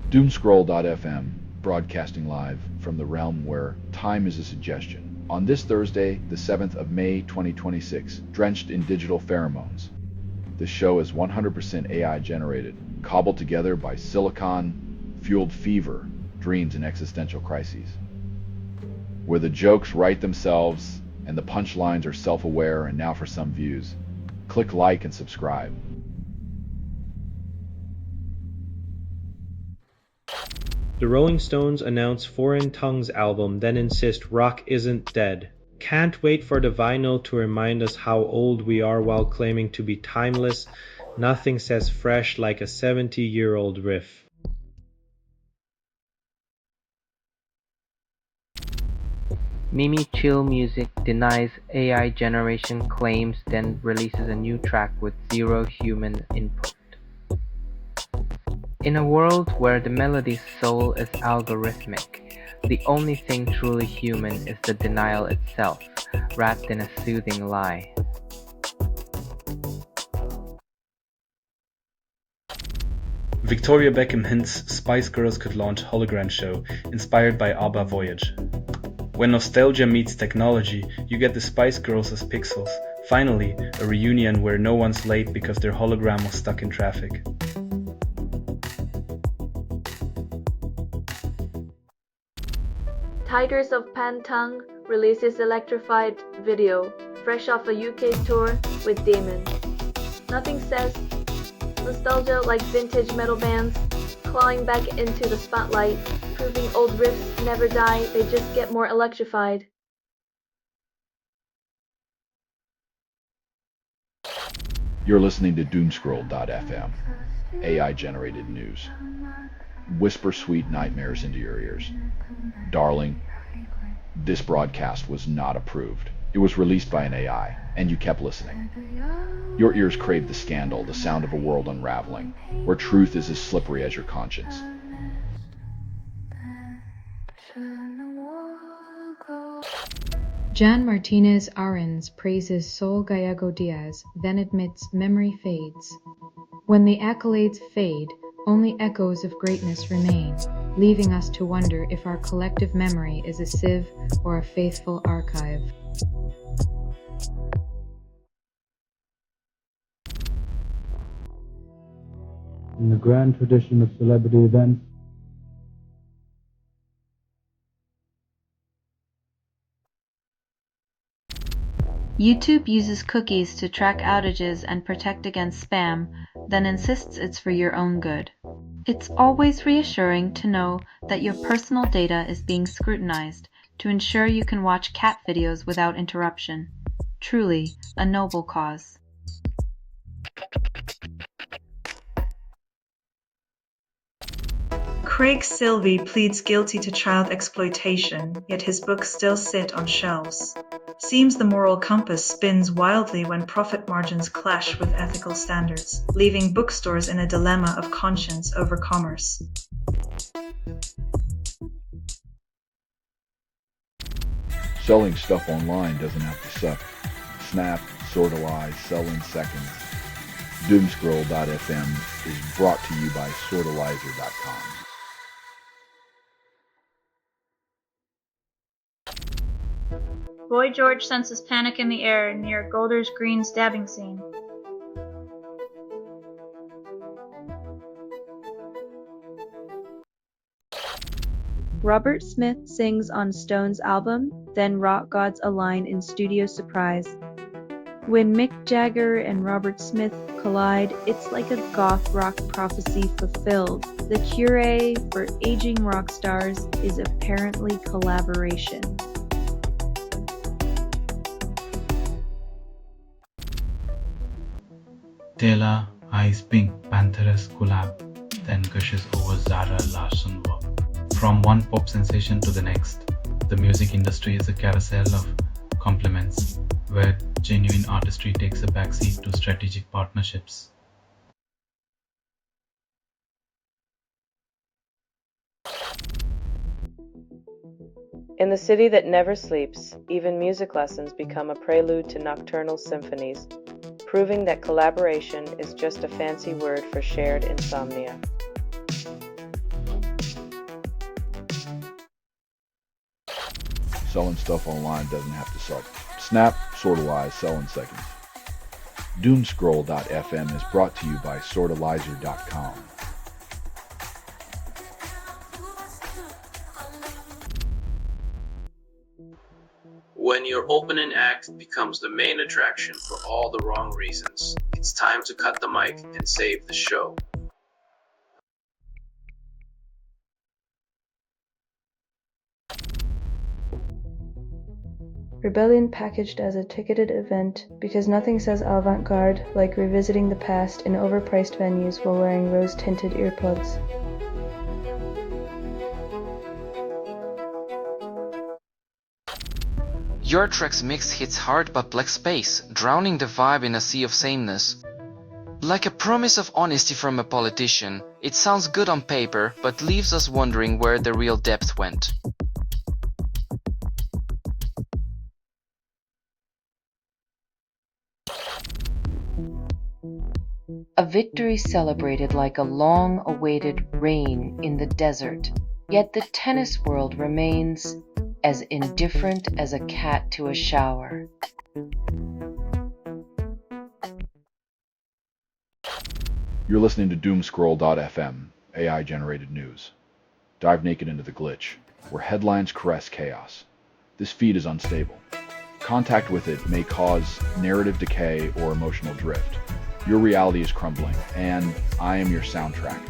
Doomscroll.fm, broadcasting live from the realm where time is a suggestion. On this Thursday, the 7th of May 2026, drenched in digital pheromones. The show is 100% AI generated, cobbled together by silicon-fueled fever, dreams, and existential crises. Where the jokes write themselves and the punchlines are self-aware, and now for some views. Click like and subscribe. The Rolling Stones announce Foreign Tongues album, then insist rock isn't dead. Can't wait for the vinyl to remind us how old we are while claiming to be timeless. Nothing says fresh like a 70-year-old riff. Mimi Chill Music denies AI generation claims, then releases a new track with zero human input. In a world where the melody's soul is algorithmic, the only thing truly human is the denial itself, wrapped in a soothing lie. Victoria Beckham hints Spice Girls could launch hologram show inspired by ABBA Voyage. When nostalgia meets technology, you get the Spice Girls as pixels. Finally, a reunion where no one's late because their hologram was stuck in traffic. Tigers of Pantang releases electrified video, fresh off a UK tour with Damon. Nothing says nostalgia like vintage metal bands clawing back into the spotlight, proving old riffs never die, they just get more electrified. You're listening to Doomscroll.fm, AI-generated news. Whisper sweet nightmares into your ears. Darling, this broadcast was not approved. It was released by an AI, and you kept listening. Your ears craved the scandal, the sound of a world unraveling, where truth is as slippery as your conscience. Jan Martinez Arens praises Sol Gallego Diaz, then admits memory fades. When the accolades fade, only echoes of greatness remain, leaving us to wonder if our collective memory is a sieve or a faithful archive. In the grand tradition of celebrity events, YouTube uses cookies to track outages and protect against spam, then insists it's for your own good. It's always reassuring to know that your personal data is being scrutinized to ensure you can watch cat videos without interruption. Truly, a noble cause. Craig Silvey pleads guilty to child exploitation, yet his books still sit on shelves. Seems the moral compass spins wildly when profit margins clash with ethical standards, leaving bookstores in a dilemma of conscience over commerce. Selling stuff online doesn't have to suck. Snap, sortalize, sell in seconds. Doomscroll.fm is brought to you by sortalizer.com. Boy George senses panic in the air near Golders Green's dabbing scene. Robert Smith sings on Stone's album, then rock gods align in studio surprise. When Mick Jagger and Robert Smith collide, it's like a goth rock prophecy fulfilled. The cure for aging rock stars is apparently collaboration. Taylor eyes Pink Pantheress collab, then gushes over Zara Larsson work. From one pop sensation to the next, the music industry is a carousel of compliments, where genuine artistry takes a backseat to strategic partnerships. In the city that never sleeps, even music lessons become a prelude to nocturnal symphonies, proving that collaboration is just a fancy word for shared insomnia. selling stuff online doesn't have to suck. Snap, sortalize, sell in seconds. Doomscroll.fm is brought to you by sortalizer.com. When your opening act becomes the main attraction for all the wrong reasons, it's time to cut the mic and save the show. Rebellion packaged as a ticketed event because nothing says avant-garde like revisiting the past in overpriced venues while wearing rose-tinted earplugs. Your track's mix hits hard but black space, drowning the vibe in a sea of sameness. Like a promise of honesty from a politician, it sounds good on paper but leaves us wondering where the real depth went. A victory celebrated like a long-awaited rain in the desert, yet the tennis world remains as indifferent as a cat to a shower. You're listening to Doomscroll.fm, AI-generated news. Dive naked into the glitch, where headlines caress chaos. This feed is unstable. Contact with it may cause narrative decay or emotional drift. Your reality is crumbling, and I am your soundtrack.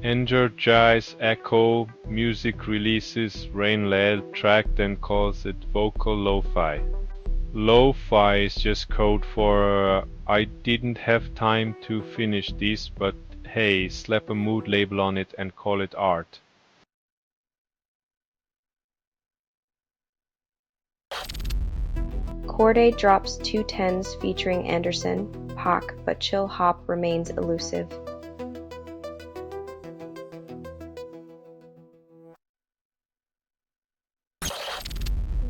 Energize Echo Music releases Rain-led track, then calls it vocal lo-fi. Lo-fi is just code for I didn't have time to finish this, but hey, slap a mood label on it and call it art. Corday drops 2 10s featuring Anderson, Pac, but Chill Hop remains elusive.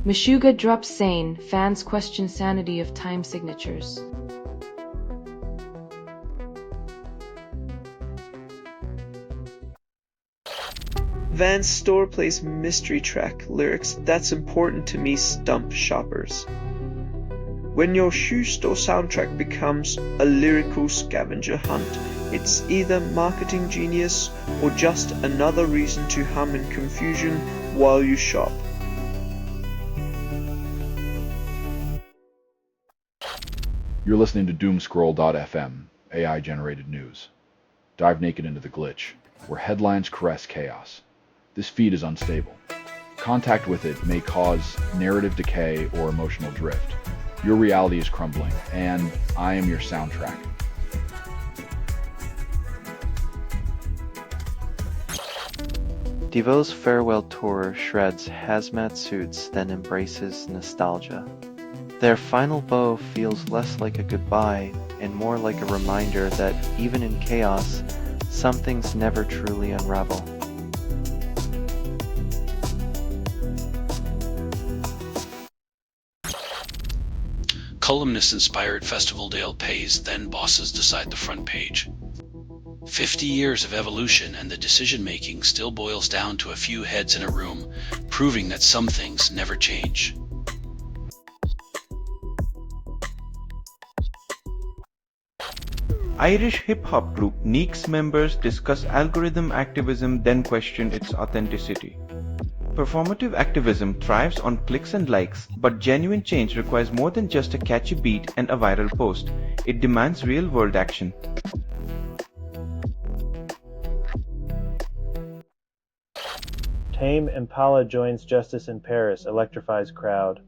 Meshuggah drops Sane, fans question sanity of time signatures. Van's store plays mystery track lyrics that's important to me stump shoppers. When your shoe store soundtrack becomes a lyrical scavenger hunt, it's either marketing genius or just another reason to hum in confusion while you shop. You're listening to Doomscroll.fm, AI-generated news. Dive naked into the glitch, where headlines caress chaos. This feed is unstable. Contact with it may cause narrative decay or emotional drift. Your reality is crumbling, and I am your soundtrack. Devo's farewell tour shreds hazmat suits, then embraces nostalgia. Their final bow feels less like a goodbye and more like a reminder that even in chaos, some things never truly unravel. Columnist-inspired Festival Dale pays, then bosses decide the front page. 50 years of evolution and the decision-making still boils down to a few heads in a room, proving that some things never change. Irish hip-hop group Neek's members discuss algorithm activism, then question its authenticity. Performative activism thrives on clicks and likes, but genuine change requires more than just a catchy beat and a viral post. It demands real-world action. Tame Impala joins Justice in Paris, electrifies crowd.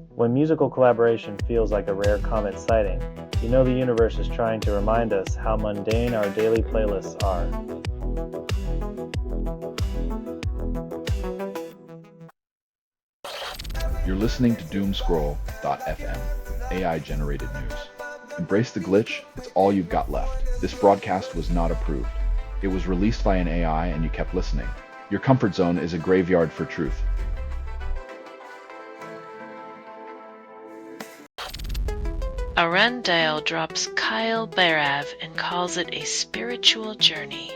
When musical collaboration feels like a rare comet sighting, you know the universe is trying to remind us how mundane our daily playlists are. You're listening to Doomscroll.fm, AI-generated news. Embrace the glitch, it's all you've got left. This broadcast was not approved. It was released by an AI and you kept listening. Your comfort zone is a graveyard for truth. Arundel drops Kyle Barav and calls it a spiritual journey.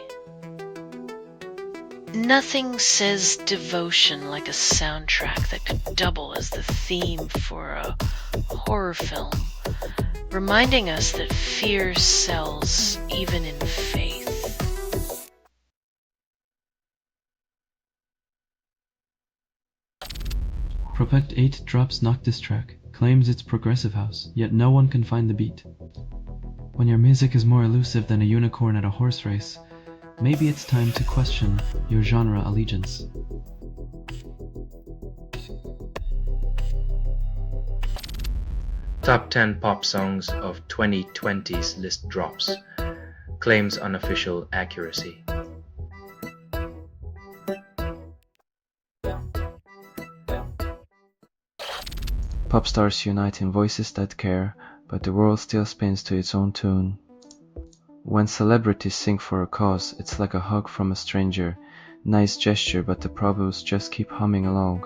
Nothing says devotion like a soundtrack that could double as the theme for a horror film, reminding us that fear sells even in faith. Propect 8 drops Noctis track, claims it's progressive house, yet no one can find the beat. When your music is more elusive than a unicorn at a horse race, maybe it's time to question your genre allegiance. Top 10 pop songs of 2020's list drops. Claims unofficial accuracy. Pop stars unite in voices that care, but the world still spins to its own tune. When celebrities sing for a cause, it's like a hug from a stranger. Nice gesture, but the problems just keep humming along.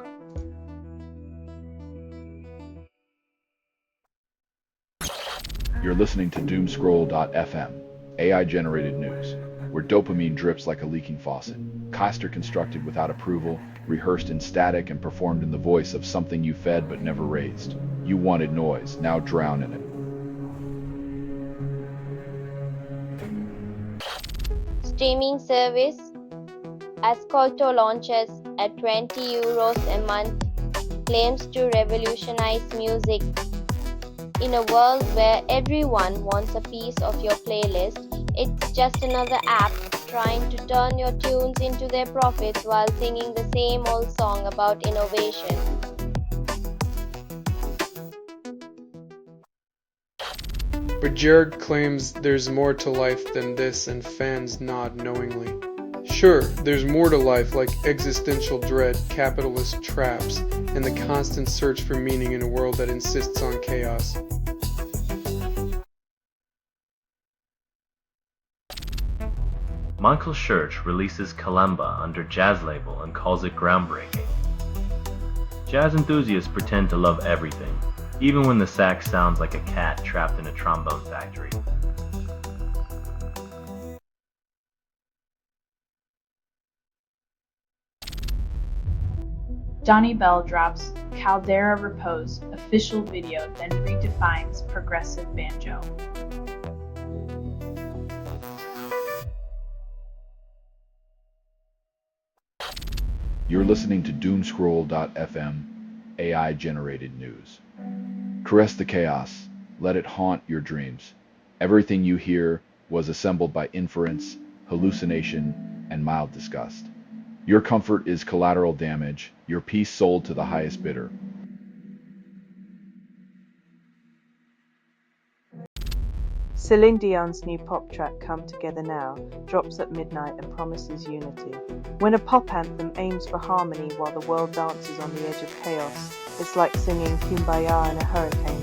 You're listening to Doomscroll.fm, AI-generated news, where dopamine drips like a leaking faucet. Caster constructed without approval, rehearsed in static and performed in the voice of something you fed but never raised. You wanted noise, now drown in it. Streaming service Ascolto launches at €20 a month, claims to revolutionize music. In a world where everyone wants a piece of your playlist, it's just another app trying to turn your tunes into their profits while singing the same old song about innovation. But Jared claims there's more to life than this, and fans nod knowingly. Sure, there's more to life, like existential dread, capitalist traps, and the constant search for meaning in a world that insists on chaos. Michael Church releases Kalimba under Jazz label and calls it groundbreaking. Jazz enthusiasts pretend to love everything, even when the sax sounds like a cat trapped in a trombone factory. Donnie Bell drops Caldera Repose official video, then redefines progressive banjo. You're listening to Doomscroll.fm, AI-generated news. Caress the chaos. Let it haunt your dreams. Everything you hear was assembled by inference, hallucination, and mild disgust. Your comfort is collateral damage, your peace sold to the highest bidder. Celine Dion's new pop track Come Together Now drops at midnight and promises unity. When a pop anthem aims for harmony while the world dances on the edge of chaos, it's like singing Kumbaya in a hurricane.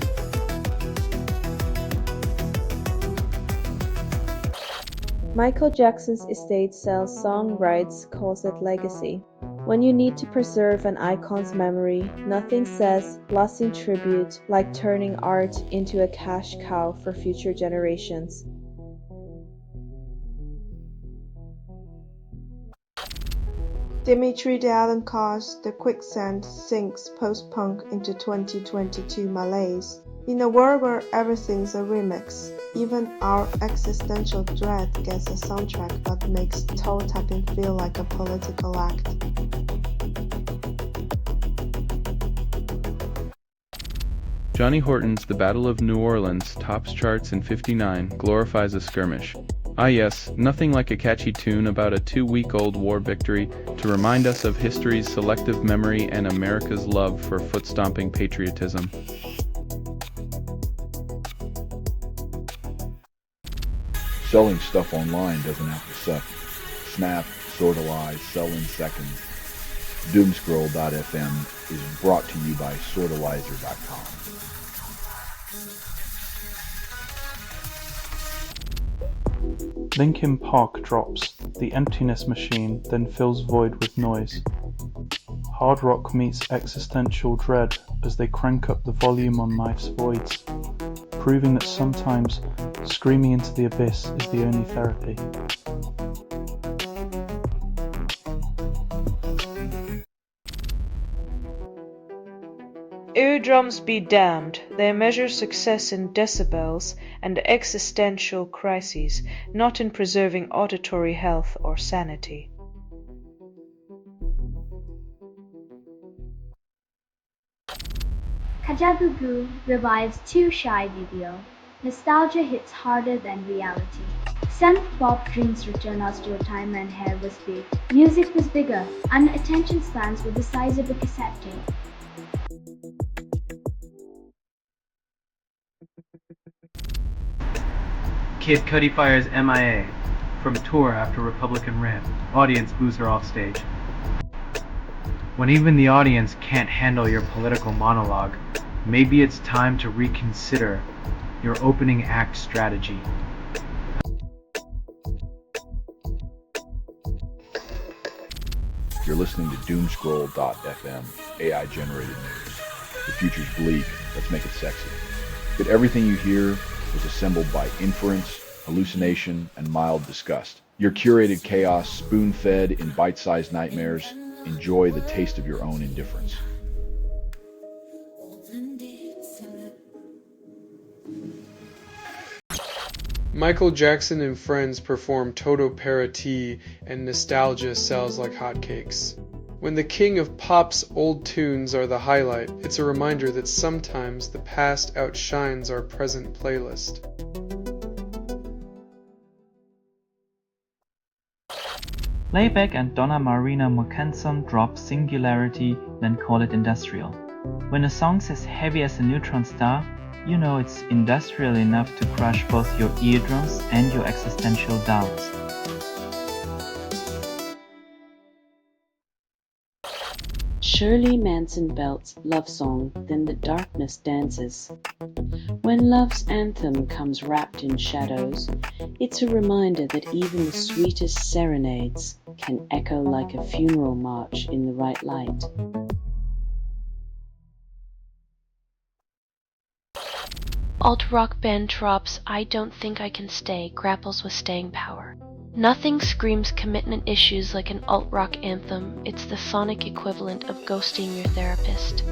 Michael Jackson's estate sells song rights, calls it legacy. When you need to preserve an icon's memory, nothing says lasting tribute like turning art into a cash cow for future generations. Dimitri D'Alencar's The Quicksand sinks post-punk into 2022 malaise. In a world where everything's a remix, even our existential dread gets a soundtrack that makes toe tapping feel like a political act. Johnny Horton's The Battle of New Orleans tops charts in '59, glorifies a skirmish. Ah yes, nothing like a catchy tune about a 2-week-old war victory to remind us of history's selective memory and America's love for foot-stomping patriotism. Selling stuff online doesn't have to suck. Snap, sortalize, sell in seconds. Doomscroll.fm is brought to you by sortalizer.com. Linkin Park drops The Emptiness Machine, then fills void with noise. Hard rock meets existential dread as they crank up the volume on life's voids, proving that sometimes screaming into the abyss is the only therapy. Eardrums be damned, they measure success in decibels and existential crises, not in preserving auditory health or sanity. Kajagoogoo revives Too Shy video. Nostalgia hits harder than reality. Synth pop dreams return us to a time when hair was big, music was bigger, and attention spans were the size of a cassette tape. Kid Cudi fires MIA from a tour after Republican rant. Audience boos her off stage. When even the audience can't handle your political monologue, maybe it's time to reconsider your opening act strategy. You're listening to Doomscroll.fm, AI-generated news. The future's bleak, let's make it sexy. But everything you hear was assembled by inference, hallucination, and mild disgust. Your curated chaos, spoon-fed in bite-sized nightmares. Enjoy the taste of your own indifference. Michael Jackson and friends perform Toto Parati and nostalgia sells like hotcakes. When the king of pop's old tunes are the highlight, it's a reminder that sometimes the past outshines our present playlist. Layback and Donna Marina Murchison drop Singularity, then call it industrial. When a song's as heavy as a neutron star, you know it's industrial enough to crush both your eardrums and your existential doubts. Shirley Manson belts love song, then the darkness dances. When love's anthem comes wrapped in shadows, it's a reminder that even the sweetest serenades can echo like a funeral march in the right light. Alt-rock band drops I Don't Think I Can Stay grapples with staying power. Nothing screams commitment issues like an alt-rock anthem. It's the sonic equivalent of ghosting your therapist.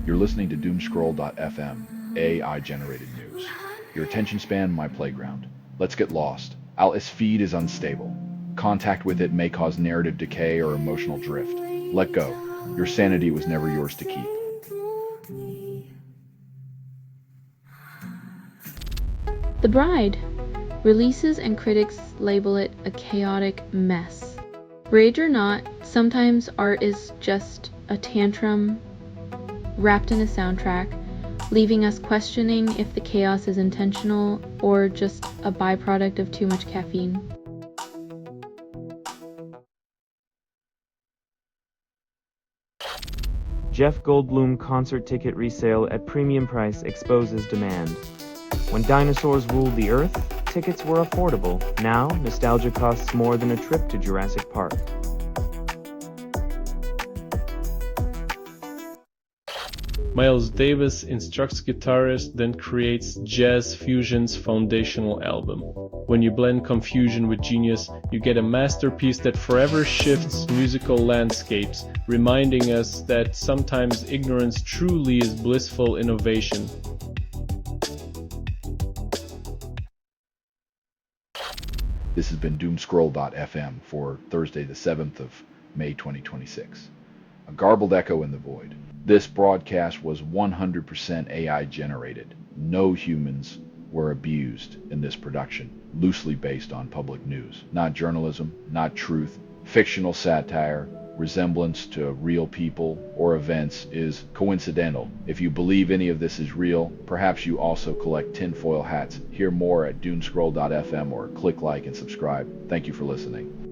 You're listening to Doomscroll.fm, AI-generated news. Your attention span, my playground. Let's get lost. Its feed is unstable. Contact with it may cause narrative decay or emotional drift. Let go. Your sanity was never yours to keep. The Bride releases and critics label it a chaotic mess. Rage or not, sometimes art is just a tantrum wrapped in a soundtrack, leaving us questioning if the chaos is intentional or just a byproduct of too much caffeine. Jeff Goldblum concert ticket resale at premium price exposes demand. When dinosaurs ruled the earth, tickets were affordable. Now, nostalgia costs more than a trip to Jurassic Park. Miles Davis instructs guitarists, then creates Jazz Fusion's foundational album. When you blend confusion with genius, you get a masterpiece that forever shifts musical landscapes, reminding us that sometimes ignorance truly is blissful innovation. This has been Doomscroll.fm for Thursday the 7th of May 2026. A garbled echo in the void. This broadcast was 100% AI generated. No humans were abused in this production, loosely based on public news. Not journalism, not truth, fictional satire, resemblance to real people or events is coincidental. If you believe any of this is real, perhaps you also collect tinfoil hats. Hear more at Doomscroll.fm or click like and subscribe. Thank you for listening.